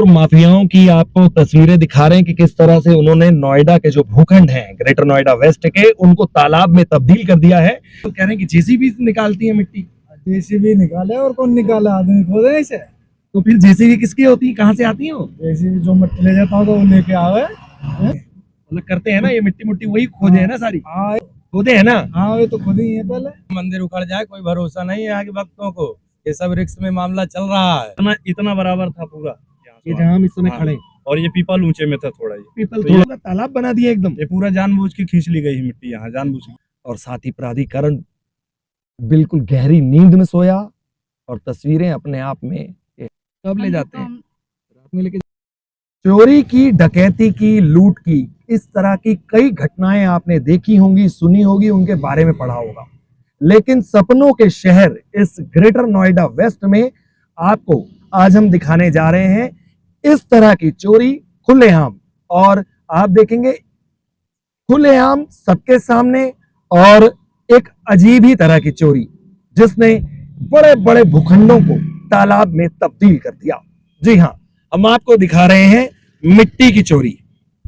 माफियाओं की आपको तस्वीरें दिखा रहे हैं कि किस तरह से उन्होंने नोएडा के जो भूखंड हैं, ग्रेटर नोएडा वेस्ट के, उनको तालाब में तब्दील कर दिया है। तो कह रहे हैं कि जेसीबी निकालती है मिट्टी। जेसीबी निकाले और कौन निकाला, आदमी खोदे इसे। तो फिर जेसीबी किसकी होती है, कहाँ से आती है वो? जेसीबी जो मिट्टी ले जाता होगा वो लेके आवे। मतलब करते हैं ना ये मिट्टी मुट्टी, वही खोदे है ना सारी, हाँ खोदे है ना। हाँ, वे तो खुद ही है। पहले मंदिर उखड़ जाए कोई भरोसा नहीं है यहाँ के भक्तों को। ये सब रिस्क में मामला चल रहा है। इतना बराबर था पूरा ये जहाँ हम इस समय हाँ। खड़े हैं। और ये पीपल ऊंचे में था थोड़ा, ये पीपल तो थोड़ा तालाब बना दिया एकदम। ये पूरा जानबूझ के खींच ली गई मिट्टी यहाँ, जानबूझ के। और साथ ही प्राधिकरण बिल्कुल गहरी नींद में सोया, और तस्वीरें अपने आप में कब ले जाते हैं, रात में लेके। चोरी की, डकैती की, लूट की, इस तरह की कई घटनाएं आपने देखी होंगी, सुनी होगी, उनके बारे में पढ़ा होगा। लेकिन सपनों के शहर इस ग्रेटर नोएडा वेस्ट में आपको आज हम दिखाने जा रहे हैं इस तरह की चोरी खुलेआम। और आप देखेंगे खुलेआम सबके सामने, और एक अजीब ही तरह की चोरी जिसने बड़े बड़े भूखंडों को तालाब में तब्दील कर दिया। जी हाँ, हम आपको दिखा रहे हैं मिट्टी की चोरी।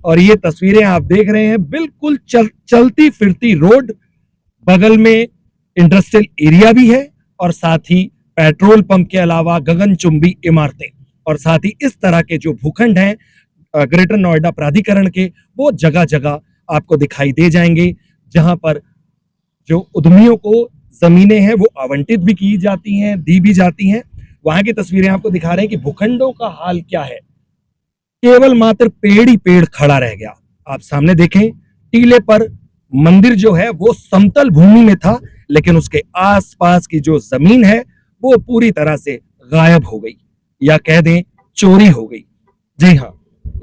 और ये तस्वीरें आप देख रहे हैं, बिल्कुल चलती फिरती रोड, बगल में इंडस्ट्रियल एरिया भी है, और साथ ही पेट्रोल पंप के अलावा गगनचुंबी इमारतें, और साथ ही इस तरह के जो भूखंड हैं ग्रेटर नोएडा प्राधिकरण के, वो जगह जगह आपको दिखाई दे जाएंगे, जहां पर जो उद्यमियों को जमीनें हैं वो आवंटित भी की जाती हैं, दी भी जाती हैं। वहां की तस्वीरें आपको दिखा रहे हैं कि भूखंडों का हाल क्या है। केवल मात्र पेड़ ही पेड़ खड़ा रह गया। आप सामने देखें, टीले पर मंदिर जो है वो समतल भूमि में था, लेकिन उसके आसपास की जो जमीन है वो पूरी तरह से गायब हो गई, या कह दें चोरी हो गई। जी हाँ,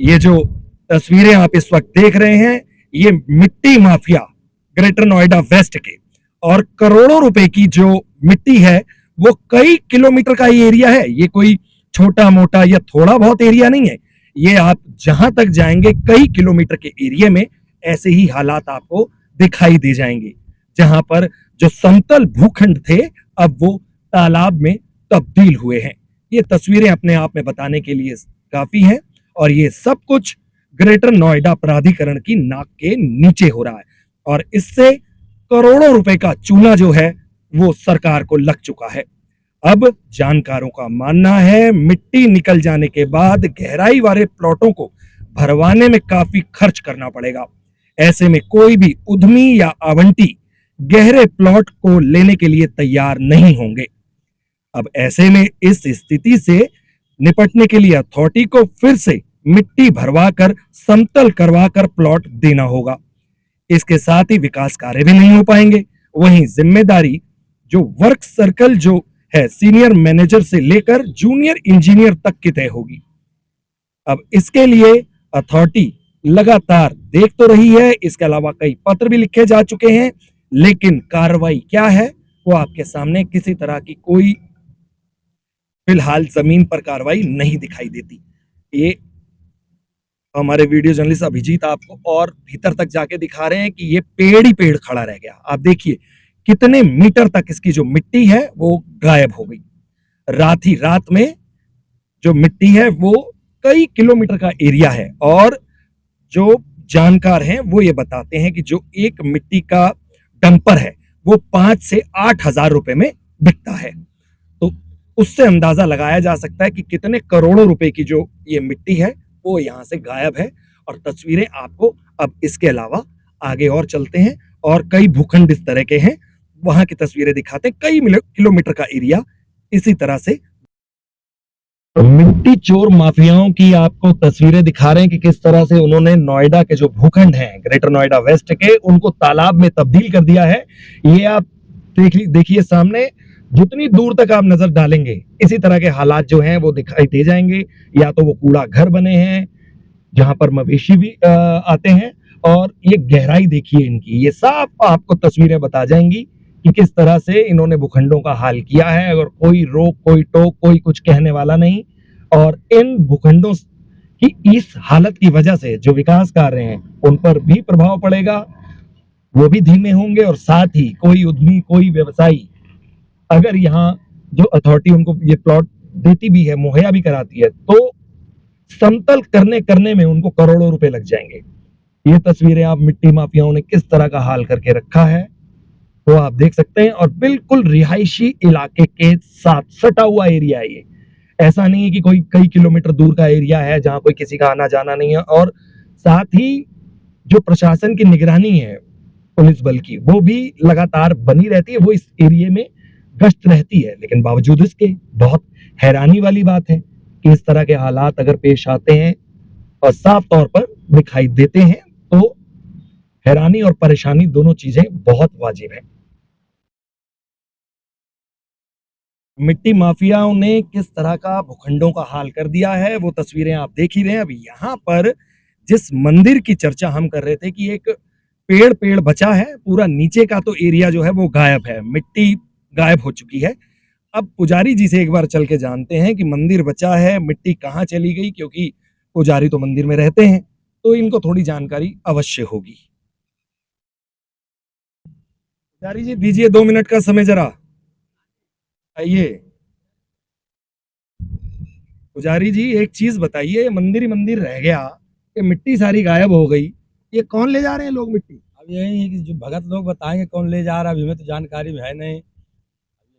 ये जो तस्वीरें आप इस वक्त देख रहे हैं, ये मिट्टी माफिया ग्रेटर नोएडा वेस्ट के, और करोड़ों रुपए की जो मिट्टी है वो कई किलोमीटर का ही एरिया है। ये कोई छोटा मोटा या थोड़ा बहुत एरिया नहीं है। ये आप जहां तक जाएंगे कई किलोमीटर के एरिया में ऐसे ही हालात आपको दिखाई दे जाएंगे, जहां पर जो समतल भूखंड थे अब वो तालाब में तब्दील हुए हैं। ये तस्वीरें अपने आप में बताने के लिए काफी है, और ये सब कुछ ग्रेटर नोएडा प्राधिकरण की नाक के नीचे हो रहा है, और इससे करोड़ों रुपए का चूना जो है वो सरकार को लग चुका है। अब जानकारों का मानना है मिट्टी निकल जाने के बाद गहराई वाले प्लॉटों को भरवाने में काफी खर्च करना पड़ेगा। ऐसे में कोई भी उद्यमी या आवंटी गहरे प्लॉट को लेने के लिए तैयार नहीं होंगे। अब ऐसे में इस स्थिति से निपटने के लिए अथॉरिटी को फिर से मिट्टी भरवाकर समतल करवाकर प्लॉट देना होगा। इसके साथ ही विकास कार्य भी नहीं हो पाएंगे। वहीं जिम्मेदारी जो वर्क सर्कल जो है, सीनियर मैनेजर से लेकर जूनियर इंजीनियर तक की तय होगी। अब इसके लिए अथॉरिटी लगातार देख तो रही है, इसके अलावा कई पत्र भी लिखे जा चुके हैं, लेकिन कार्रवाई क्या है वो आपके सामने किसी तरह की कोई फिलहाल जमीन पर कार्रवाई नहीं दिखाई देती। ये हमारे वीडियो जर्नलिस्ट अभिजीत आपको और भीतर तक जाके दिखा रहे हैं कि ये पेड़ ही पेड़ खड़ा रह गया। आप देखिए कितने मीटर तक इसकी जो मिट्टी है वो गायब हो गई। रात ही रात में जो मिट्टी है वो कई किलोमीटर का एरिया है, और जो जानकार हैं वो ये बताते हैं कि जो एक मिट्टी का डंपर है वो 5 से 8 हजार रुपए में बिकता है। तो उससे अंदाजा लगाया जा सकता है कि कितने करोड़ों रुपए की जो ये मिट्टी है वो यहाँ से गायब है। और तस्वीरें आपको अब इसके अलावा आगे और चलते हैं, और कई भूखंड इस तरह के हैं, वहां की तस्वीरें दिखाते हैं। कई किलोमीटर का एरिया इसी तरह से। मिट्टी चोर माफियाओं की आपको तस्वीरें दिखा रहे हैं कि किस तरह से उन्होंने नोएडा के जो भूखंड हैं ग्रेटर नोएडा वेस्ट के, उनको तालाब में तब्दील कर दिया है। ये आप देखिए सामने, जितनी दूर तक आप नजर डालेंगे इसी तरह के हालात जो हैं वो दिखाई दे जाएंगे। या तो वो कूड़ा घर बने हैं जहां पर मवेशी भी आते हैं, और ये गहराई देखिए इनकी, ये साफ आपको तस्वीरें बता जाएंगी कि किस तरह से इन्होंने भूखंडों का हाल किया है। अगर कोई रोक, कोई टोक, कोई कुछ कहने वाला नहीं। और इन भूखंडों की इस हालत की वजह से जो विकास कार्य हैं उन पर भी प्रभाव पड़ेगा, वो भी धीमे होंगे। और साथ ही कोई उद्यमी, कोई व्यवसायी अगर यहाँ जो अथॉरिटी उनको ये प्लॉट देती भी है, मुहैया भी कराती है, तो समतल करने में उनको करोड़ों रुपए लग जाएंगे। ये तस्वीरें आप मिट्टी माफियाओं ने किस तरह का हाल करके रखा है वो आप देख सकते हैं, और बिल्कुल रिहायशी इलाके के साथ सटा हुआ एरिया है ये। ऐसा नहीं है कि कोई कई किलोमीटर दूर का एरिया है जहां कोई किसी का आना जाना नहीं है, और साथ ही जो प्रशासन की निगरानी है पुलिस बल की वो भी लगातार बनी रहती है, वो इस एरिया में गश्त रहती है। लेकिन बावजूद इसके बहुत हैरानी वाली बात है कि इस तरह के हालात अगर पेश आते हैं और साफ तौर पर दिखाई देते हैं तो हैरानी और परेशानी दोनों चीजें बहुत वाजिब है। मिट्टी माफियाओं ने किस तरह का भूखंडों का हाल कर दिया है वो तस्वीरें आप देख ही रहे हैं। अभी यहाँ पर जिस मंदिर की चर्चा हम कर रहे थे कि एक पेड़ बचा है, पूरा नीचे का तो एरिया जो है वो गायब है, मिट्टी गायब हो चुकी है। अब पुजारी जी से एक बार चल के जानते हैं कि मंदिर बचा है, मिट्टी कहाँ चली गई, क्योंकि पुजारी तो मंदिर में रहते हैं तो इनको थोड़ी जानकारी अवश्य होगी। पुजारी जी दीजिए 2 मिनट का समय जरा, आइए। पुजारी जी एक चीज बताइए, मंदिर ही मंदिर रह गया, ये मिट्टी सारी गायब हो गई, ये कौन ले जा रहे हैं लोग मिट्टी? अब यही है कि जो भगत लोग बताएंगे कौन ले जा रहा है, अभी हमें तो जानकारी है नहीं।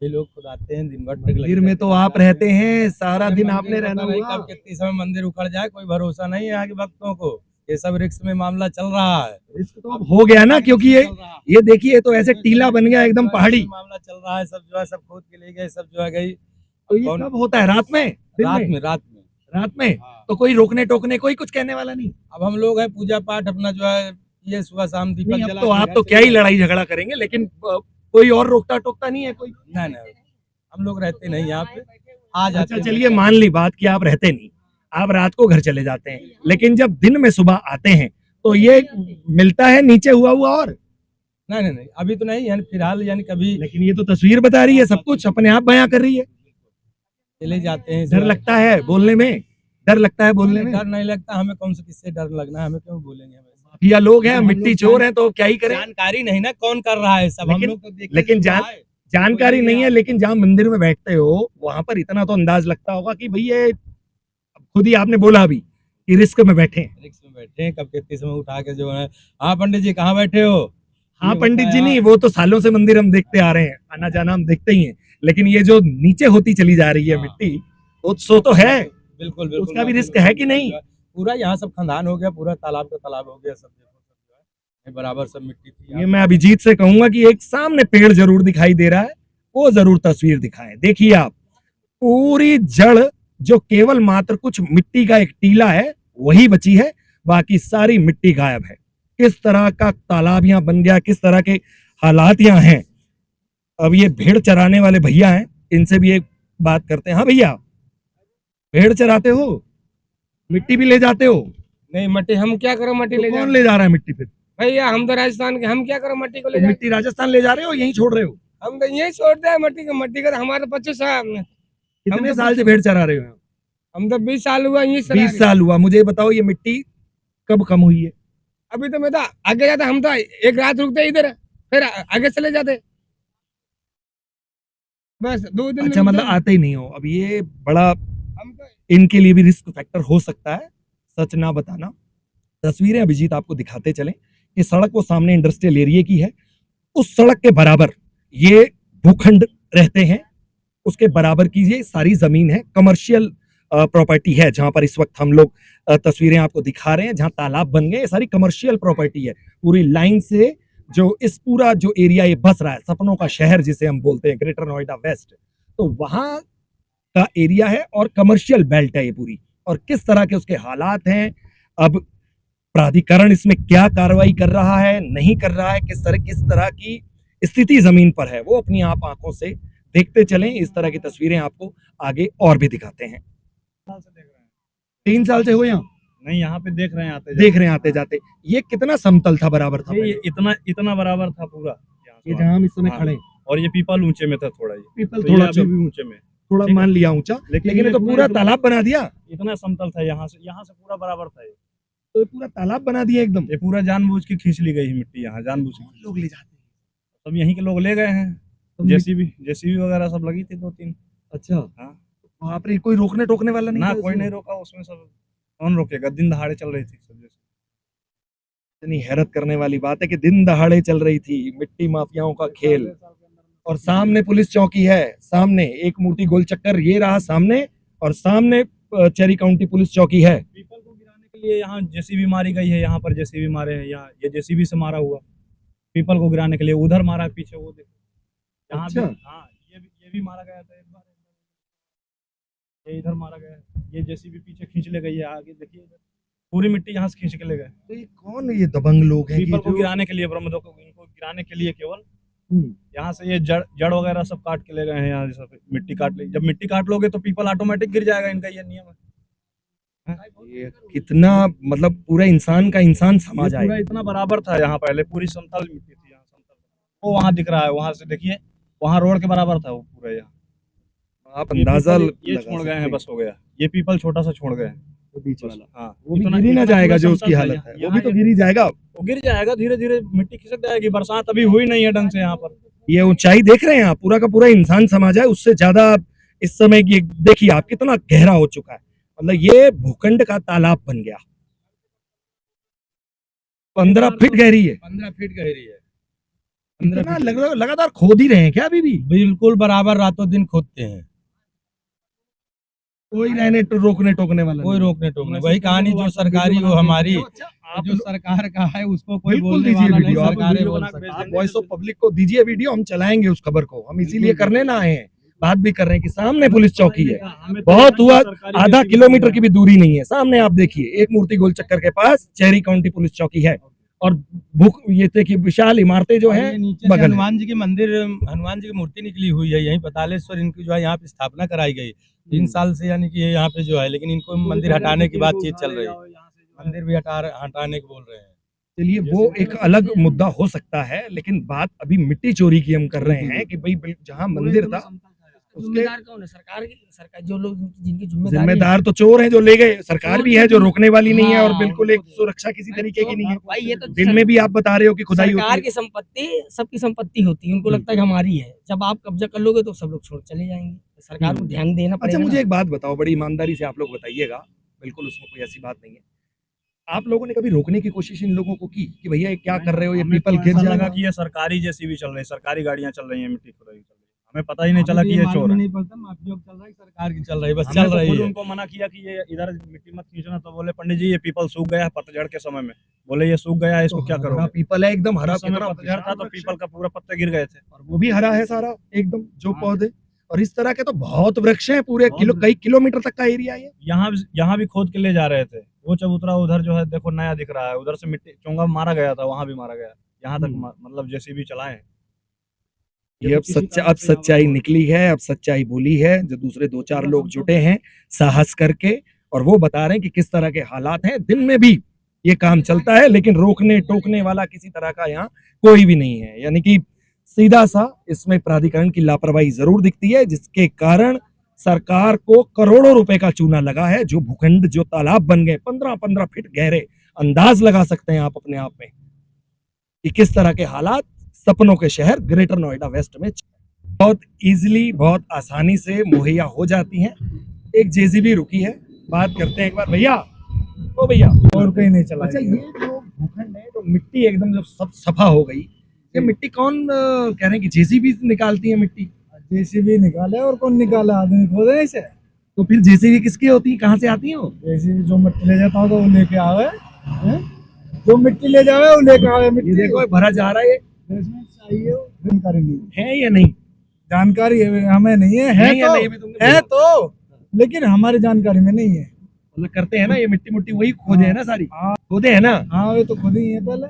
ये लोग खुद आते हैं दिन भर ट्रक लगे मंदिर में तो आप रहते हैं, सारा दिन आपने रहना नहीं, हुआ। कब कितनी समय मंदिर उखड़ जाए कोई भरोसा नहीं है यहाँ के भक्तों को। ये सब रिस्क में मामला चल रहा है। रिस्क तो अब हो गया ना, क्योंकि ये देखिए तो ऐसे टीला बन गया एकदम पहाड़ी। मामला चल रहा है, सब जो है सब खोद के ले गए, सब जो है गई। तो ये कब होता है, रात में? दिन में? रात में? हाँ। तो कोई रोकने टोकने कोई कुछ कहने वाला नहीं? अब हम लोग है पूजा पाठ अपना जो है ये सुबह शाम दीपक नहीं, अब जला तो के आप घर तो चले क्या ही जाते लड़ाई झगड़ा करेंगे, लेकिन कोई और रोकता टोकता नहीं है कोई? हैं। नहीं हम लोग रहते नहीं यहाँ पे, आ जाते अच्छा हैं। चलिए मान ली बात कि आप रहते नहीं, आप रात को घर चले जाते हैं, लेकिन जब दिन में सुबह आते हैं तो ये मिलता है नीचे हुआ हुआ। और नहीं अभी तो नहीं, यानी फिलहाल यानी कभी लेकिन ये तो तस्वीर बता रही है, सब कुछ अपने आप बयां कर रही है। चले जाते हैं। डर लगता है बोलने में, डर लगता है बोलने में। डर नहीं लगता हमें, कौन से किससे डर लगना है, हमें क्यों बोलेंगे। माफिया लोग हैं, मिट्टी चोर हैं, तो क्या ही करें। जानकारी नहीं ना कौन कर रहा है सब, हम लोग तो देखे लेकिन सुना है। जानकारी नहीं है, लेकिन जहां मंदिर में बैठते हो वहां पर इतना तो अंदाज लगता होगा कि भाई ये खुद ही आपने बोला अभी कि रिस्क में बैठे हैं। रिक्स में बैठे हैं, कब कितने समय उठा के जो है। हाँ पंडित जी कहाँ बैठे हो? हाँ पंडित जी नहीं, वो तो सालों से मंदिर हम देखते आ रहे हैं, आना जाना हम देखते ही हैं, लेकिन ये जो नीचे होती चली जा रही है हाँ। मिट्टी, वो सो तो है, बिल्कुल उसका भी रिस्क है कि नहीं? पूरा यहाँ सब खंदान हो गया, पूरा तालाब का तालाब हो गया, सब देखो बराबर सब मिट्टी थी। ये मैं अभिजीत से कहूंगा कि एक सामने पेड़ जरूर दिखाई दे रहा है, वो जरूर तस्वीर दिखाएं। देखिए आप, पूरी जड़ जो केवल मात्र कुछ मिट्टी का एक टीला है वही बची है, बाकी सारी मिट्टी गायब है। किस तरह का तालाब यहाँ बन गया, किस तरह के हालात यहाँ हैं। अब ये भेड़ चराने वाले भैया हैं, इनसे भी एक बात करते हैं। हाँ भैया, भेड़ चराते हो, मिट्टी भी ले जाते हो? नहीं मट्टी हम क्या करो, मट्टी तो ले कौन जाए ले जा रहा है मिट्टी? फिर भैया, हम तो राजस्थान के, हम क्या करो मट्टी को ले तो जाए। मिट्टी राजस्थान ले जा रहे हो, यहीं छोड़ रहे हो? हम तो यही छोड़ दे मट्टी का तो हमारे 25 साल, कितने साल से भेड़ चरा रहे हो? हम तो 20 साल हुआ यही 20 साल हुआ। मुझे बताओ ये मिट्टी कब कम हुई है? अभी तो मैं तो आगे जाता, हम तो एक रात रुकते इधर, फिर आगे चले जाते, बस 2 दिन। अच्छा, मतलब आते ही नहीं हो। अब ये बड़ा हम तो इनके लिए भी रिस्क फैक्टर हो सकता है, सच ना बताना। तस्वीरें अभिजीत आपको दिखाते चलें कि सड़क वो सामने इंडस्ट्रियल एरिया की है, उस सड़क के बराबर ये भूखंड रहते हैं, उसके बराबर की ये सारी जमीन है, कमर्शियल प्रॉपर्टी है। जहां पर इस वक्त हम लोग तस्वीरें आपको दिखा रहे हैं, जहां तालाब बन गए, ये सारी कमर्शियल प्रॉपर्टी है। पूरी लाइन से जो इस पूरा जो एरिया ये बस रहा है, सपनों का शहर जिसे हम बोलते हैं, ग्रेटर नोएडा वेस्ट, तो वहां का एरिया है और कमर्शियल बेल्ट है ये पूरी। और किस तरह के उसके हालात हैं, अब प्राधिकरण इसमें क्या कार्रवाई कर रहा है, नहीं कर रहा है, किस तरह की स्थिति जमीन पर है, वो अपनी आप आंखों से देखते चलें। इस तरह की तस्वीरें आपको आगे और भी दिखाते हैं। 3 साल से हो यहाँ? नहीं, यहाँ पे देख रहे हैं देख रहे हैं आते जाते। ये कितना समतल था, बराबर था? ये इतना बराबर था पूरा यहाँ से ये जहां हम इस समय हाँ। खड़े हैं, और ये पीपल ऊंचे में था थोड़ा, ये पीपल तो ये थोड़ा अभी भी ऊंचे में, थोड़ा ठीक है। मान लिया ऊंचा, लेकिन ये तो पूरा तालाब बना दिया। इतना समतल था, यहाँ से पूरा बराबर था ये। तो ये पूरा तालाब बना दिया एकदम। ये पूरा जानबूझ के खींच ली गई मिट्टी, यहाँ जानबूझ के लोग ले जाते हैं सब यहीं के लोग ले गए हैं। तो जेसीबी वगैरह सब लगी थी 2-3। अच्छा, हाँ। वहां पर कोई रोकने टोकने वाला नहीं ना था कोई उसमें? नहीं रोका उसमें, सब कौन रोकेगा, दिन दहाड़े चल रही थी सब। जैसे इतनी हैरत करने वाली बात है कि दिन दहाड़े चल रही थी मिट्टी माफियाओं का खेल, और सामने पुलिस चौकी है, सामने एक मूर्ति गोल चक्कर ये रहा सामने, और सामने चेरी काउंटी पुलिस चौकी है। पीपल को गिराने के लिए यहाँ जेसीबी मारी गई है, यहाँ पर जेसीबी मारे हैं, यहाँ ये जेसीबी से मारा हुआ पीपल को गिराने के लिए। उधर मारा है पीछे, वो देखो यहाँ भी। अच्छा। हाँ, ये भी मारा गया था एक बार, ये इधर मारा गया है। ये जेसीबी पीछे खींच ले गई है, आगे देखिए इधर पूरी मिट्टी यहाँ से खींच के ले गए। तो ये कौन ये दबंग लोग हैं कि पीपल को जो गिराने के लिए, ब्रह्मदों को इनको गिराने के लिए केवल हम्म, यहाँ से ये जड़ वगैरह सब काट के ले गए हैं। यहाँ से सब मिट्टी काट ली, जब मिट्टी काट लोगे तो पीपल ऑटोमेटिक गिर जाएगा, इनका ये नियम है। ये कितना मतलब पूरा इंसान का इंसान समाज ये पूरा आएगा। इतना बराबर था यहाँ, पहले पूरी समतल मिट्टी थी यहाँ, समतल। वो वहाँ दिख रहा है, वहाँ से देखिए, वहाँ रोड के बराबर था वो पूरा। यहाँ आप अंदाजा ये लगा छोड़ गए हैं, सकते बस हो गया। ये पीपल छोटा सा छोड़ गए हैं, हैं, बीच वाला हाँ। वो भी इतना- गिर ही ना इतना जाएगा पूरा जो उसकी समतल था हालत यहाँ। है, वो भी तो यहाँ गिर ही जाएगा। वो गिर जाएगा, धीरे धीरे मिट्टी खिसक जाएगी। बरसात अभी हुई नहीं है ढंग से यहाँ पर। ये ऊंचाई देख रहे हैं आप, पूरा का पूरा इंसान समाज है, उससे ज्यादा इस समय ये देखिए आप कितना गहरा हो चुका है, मतलब ये भूखंड का तालाब बन गया। 15 फीट गहरी है। 15 फीट गहरी है। इतना लगातार खोद ही रहे हैं क्या अभी भी? बिल्कुल बराबर, रातों दिन खोदते हैं, कोई रहने रोकने टोकने वाला कोई नहीं। रोकने टोकने। वही कहानी जो सरकारी वो हमारी, जो सरकार का है उसको कोई बिल्कुल बोलने दीजिए वाला नहीं, वीडियो, आप सरकारें वीडियो बोल बना के सकती भेज हैं। आप वॉइस ऑफ पब्लिक को दीजिए वीडियो, हम चलाएंगे उस खबर को, हम इसीलिए करने ना आए हैं, बात भी कर रहे हैं कि सामने पुलिस चौकी है, बहुत हुआ, आधा किलोमीटर की भी दूरी नहीं है, सामने आप देखिए एक मूर्ति गोल चक्कर के पास चेरी काउंटी पुलिस चौकी है, और भूख ये देखिए विशाल इमारतें जो और है ये नीचे से बगल है। हनुमान जी की मंदिर, हनुमान जी की मूर्ति निकली हुई है, यहीं पतालेश्वर इनकी जो है यहाँ पे स्थापना कराई गई 3 साल से, यानी कि ये यहाँ पे जो है, लेकिन इनको मंदिर हटाने की बातचीत चल रही है, मंदिर भी हटाने की बोल रहे हैं। चलिए वो एक अलग मुद्दा हो सकता है, लेकिन बात अभी मिट्टी चोरी की हम कर रहे हैं कि भाई जहाँ मंदिर था उसके जिम्मेदार कौन है? सरकार जो लोग जिनकी जिम्मेदारी जिम्मेदार तो चोर हैं जो ले गए, सरकार भी है जो रोकने वाली नहीं है, और हाँ, बिल्कुल एक बिल्कुल। सुरक्षा किसी तरीके की नहीं है। भाई ये तो दिन में भी आप बता रहे हो कि खुदाई होती सरकार है। की संपत्ति सबकी संपत्ति होती है, उनको लगता है कि हमारी है, जब आप कब्जा कर लोगे तो सब लोग छोड़ चले जाएंगे, सरकार को ध्यान देना अच्छा पड़ेगा मुझे ना। एक बात बताओ, बड़ी ईमानदारी से आप लोग बताइएगा, बिल्कुल उसमें कोई ऐसी बात नहीं है, आप लोगों ने कभी रोकने की कोशिश इन लोगों को की कि भैया ये क्या कर रहे हो, ये हमें पीपल तो गिर ऐसा लगा जाएगा? कि ये सरकारी जेसीबी चल रही है, सरकारी गाड़ियां चल रही हैं, मिट्टी खुदाई चल रही है। हमें पता ही नहीं चला हमें कि ये मालूम चोर है। नहीं पड़ता, माफियोग चल रहा है, सरकार की चल रही है, बस हमने चल तो रही खुद है। उनको मना किया कि ये इधर मिट्टी मत खींचना, तो बोले पंडित जी ये पीपल सूख गया है पतझड़ के समय में। बोले ये सूख गया है, इसको क्या हरा करोगे? पीपल है एकदम हरा, इस समय कितना पतझड़ था तो विशाल पीपल का पूरा पत्ते गिर गए थे। और वो भी हरा है सारा एकदम जो हाँ। पौधे, और इस तरह के तो बहुत वृक्ष हैं पूरे बहुत कई किलोमीटर तक का एरिया है। यहाँ भी खोद के ले जा रहे थे। वो चबूतरा उधर जो है देखो नया दिख रहा है, उधर से मिट्टी चोंगा मारा गया था, वहां भी मारा गया, यहाँ तक मतलब जेसीबी चलाए हैं। ये अब सच्चाई निकली है, अब सच्चाई बोली है, जो दूसरे 2-4 लोग जुटे हैं साहस करके, और वो बता रहे हैं कि किस तरह के हालात हैं। दिन में भी ये काम चलता है, लेकिन रोकने टोकने वाला किसी तरह का यहाँ कोई भी नहीं है, यानी कि सीधा सा इसमें प्राधिकरण की लापरवाही जरूर दिखती है, जिसके कारण सरकार को करोड़ों रुपए का चूना लगा है। जो भूखंड, जो तालाब बन गए 15-15 फीट गहरे, अंदाज लगा सकते हैं आप अपने आप में कि किस तरह के हालात सपनों के शहर ग्रेटर नोएडा वेस्ट में बहुत इजीली, बहुत आसानी से मुहैया हो जाती हैं। एक जेसीबी रुकी है, बात करते हैं एक बार। भैया, ओ भैया, और कहीं नहीं चला। अच्छा ये जो भूखंड है, जो मिट्टी एकदम जब सब सफा हो गई, ये मिट्टी कौन कह रहे हैं कि जेसीबी निकालती है मिट्टी? जेसीबी निकाले और कौन निकाले, आदमी खोदे इसे। तो फिर जेसीबी किसकी होती है, कहाँ से आती है वो? जेसीबी जो मिट्टी ले जाता होगा वो लेके आवे, हैं? जो मिट्टी ले जावे वो लेके आवे ये मिट्टी। देखो ये भरा जा रहा है, ये चाहिए जानकारी नहीं है या नहीं? जानकारी हमें नहीं है, नहीं या नहीं भी तुमने है बोला। तो, लेकिन हमारी जानकारी में नहीं है। मतलब करते हैं ना ये मिट्टी मुट्टी वही खोदे है ना, सारी हाँ। खोदे है ना। हाँ ये तो खुद ही है पहले।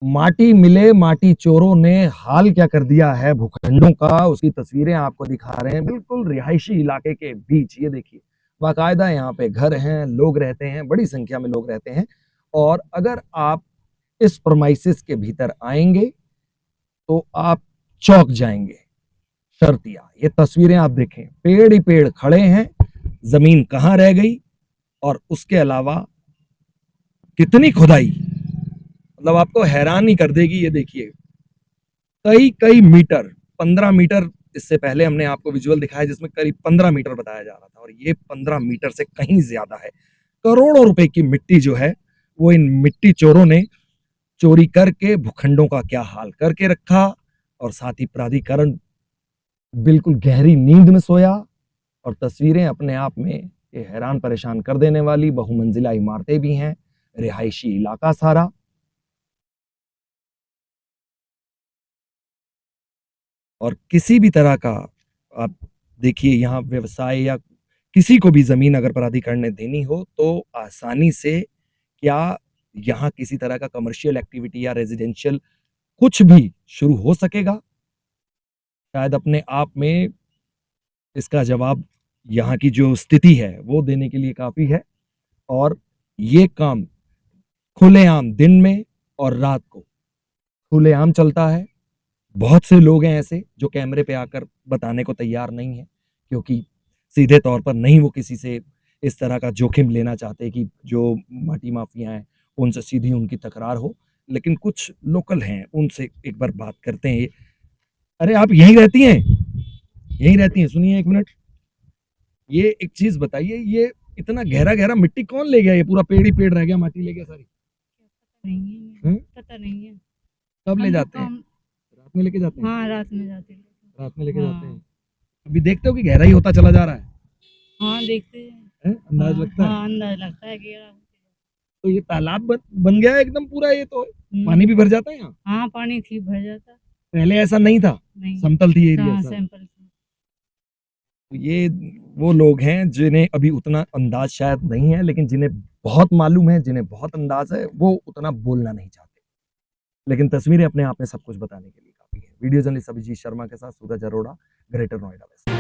माटी मिले माटी चोरों ने हाल क्या कर दिया है भूखंडों का, उसकी तस्वीरें आपको दिखा रहे हैं, बिल्कुल रिहायशी इलाके के बीच। ये देखिए बाकायदा यहाँ पे घर हैं, लोग रहते हैं, बड़ी संख्या में लोग रहते हैं, और अगर आप इस प्रोमाइसिस के भीतर आएंगे तो आप चौंक जाएंगे। शर्तिया ये तस्वीरें आप देखें, पेड़ ही पेड़ खड़े हैं, जमीन कहाँ रह गई, और उसके अलावा कितनी खुदाई, मतलब आपको हैरान ही कर देगी। ये देखिए कई कई मीटर, 15 मीटर, इससे पहले हमने आपको विजुअल दिखाया जिसमें करीब 15 मीटर बताया जा रहा था, और ये 15 मीटर से कहीं ज्यादा है। करोड़ों रुपए की मिट्टी जो है वो इन मिट्टी चोरों ने चोरी करके भूखंडों का क्या हाल करके रखा, और साथ ही प्राधिकरण बिल्कुल गहरी नींद में सोया। और तस्वीरें अपने आप में ये हैरान परेशान कर देने वाली, बहुमंजिला इमारतें भी हैं, रिहायशी इलाका सारा। और किसी भी तरह का आप देखिए यहाँ व्यवसाय या किसी को भी जमीन अगर प्राधिकरण ने देनी हो तो आसानी से क्या यहाँ किसी तरह का कमर्शियल एक्टिविटी या रेजिडेंशियल कुछ भी शुरू हो सकेगा? शायद अपने आप में इसका जवाब यहाँ की जो स्थिति है वो देने के लिए काफी है। और ये काम खुलेआम दिन में और रात को खुलेआम चलता है। बहुत से लोग हैं ऐसे जो कैमरे पे आकर बताने को तैयार नहीं है, क्योंकि सीधे तौर पर नहीं वो किसी से इस तरह का जोखिम लेना चाहते कि जो माटी माफिया हैं उनसे सीधी उनकी तकरार हो। लेकिन कुछ लोकल हैं, उनसे एक बार बात करते हैं। अरे आप यहीं रहती हैं? यहीं रहती हैं? सुनिए एक मिनट, ये एक चीज बताइए, ये इतना गहरा गहरा मिट्टी कौन ले गया? ये पूरा पेड़ ही पेड़ रह गया, माटी ले गया सारी। नहीं है, पता नहीं है। कब ले हम तो जाते हैं? रात में लेके जाते हैं? हाँ, रात में जाते हैं। रात में लेके जाते हाँ। हैं। अभी देखते हो कि गहरा ही होता चला जा रहा है? हाँ, देखते हैं। अंदाज लगता है? हाँ, अंदाज लगता है कि तो ये तालाब बन गया है एकदम पूरा, ये तो हम्म, पानी भी भर जाता है यहाँ? हाँ, पानी ठीक भर जाता। पहले ऐसा नहीं था, नहीं, समतल थी एरिया हाँ, सब। सैंपल। तो ये वो लोग हैं जिन्हें अभी उतना अंदाज शायद नहीं है, लेकिन जिन्हें बहुत मालूम है, जिन्हें बहुत अंदाज है, वो उतना बोलना नहीं चाहते। लेकिन तस्वीरें अपने आप में सब कुछ बताने के लिए काफी है। वीडियो जर्नलिस्ट अभिजीत शर्मा के साथ सूरज अरोड़ा, ग्रेटर नोएडा वेस्ट।